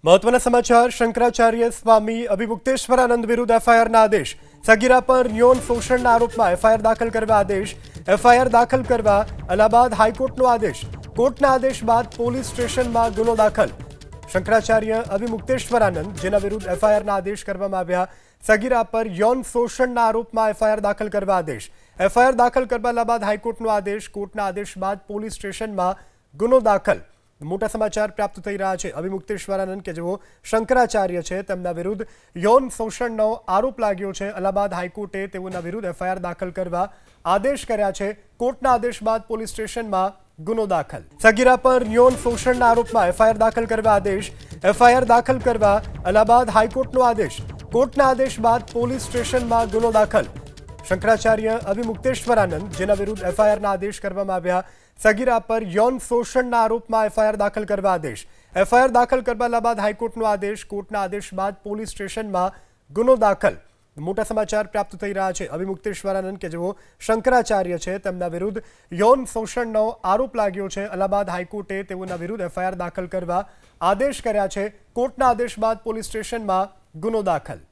મહત્વના સમાચાર શંકરાચાર્ય સ્વામી અભિમુક્તેશ્વરાનંદ વિરુદ્ધ એફઆઈઆરના આદેશ સગીરા પર યૌન શોષણના આરોપમાં એફઆઈઆર દાખલ કરવા આદેશ એફઆઈઆર દાખલ કરવા અલ્હાબાદ હાઈકોર્ટનો આદેશ કોર્ટના આદેશ બાદ પોલીસ સ્ટેશનમાં ગુનો દાખલ શંકરાચાર્ય અભિમુક્તેશ્વરાનંદ જેના વિરુદ્ધ એફઆઈઆરના આદેશ કરવામાં આવ્યા સગીરા પર યૌન શોષણના આરોપમાં એફઆઈઆર દાખલ કરવા આદેશ એફઆઈઆર દાખલ કરવા અલ્હાબાદ હાઈકોર્ટનો આદેશ કોર્ટના આદેશ બાદ પોલીસ સ્ટેશનમાં ગુનો દાખલ મોટા સમાચાર પ્રાપ્ત થઈ રહ્યા છે અભિમુક્તેશ્વરાનંદ કે જેઓ શંકરાચાર્ય છે તેમના વિરુદ્ધ યૌન શોષણનો આરોપ લાગ્યો છે અલ્હાબાદ હાઈકોર્ટે તેઓના વિરુદ્ધ એફઆઈઆર દાખલ કરવા આદેશ કર્યા છે કોર્ટના આદેશ બાદ પોલીસ સ્ટેશનમાં ગુનો દાખલ સગીરા પર યૌન શોષણના આરોપમાં એફઆઈઆર દાખલ કરવા આદેશ એફઆઈઆર દાખલ કરવા અલ્હાબાદ હાઈકોર્ટનો આદેશ કોર્ટના આદેશ બાદ પોલીસ સ્ટેશનમાં ગુનો દાખલ શંકરાચાર્ય અભિમુક્તેશ્વરાનંદ જેના વિરુદ્ધ એફઆઈઆરના આદેશ કરવામાં આવ્યા સગીરા પર યૌન શોષણના આરોપમાં એફઆઈઆર દાખલ કરવા આદેશ એફઆઈઆર દાખલ કરવા અલ્હાબાદ હાઈકોર્ટનો આદેશ કોર્ટના આદેશ બાદ પોલીસ સ્ટેશનમાં ગુનો દાખલ મોટા સમાચાર પ્રાપ્ત થઈ રહ્યા છે અભિમુક્તેશ્વરાનંદ કે જેઓ શંકરાચાર્ય છે તેમના વિરુદ્ધ યૌન શોષણનો આરોપ લાગ્યો છે અલ્હાબાદ હાઈકોર્ટે તેઓના વિરુદ્ધ એફઆઈઆર દાખલ કરવા આદેશ કર્યા છે કોર્ટના આદેશ બાદ પોલીસ સ્ટેશનમાં ગુનો દાખલ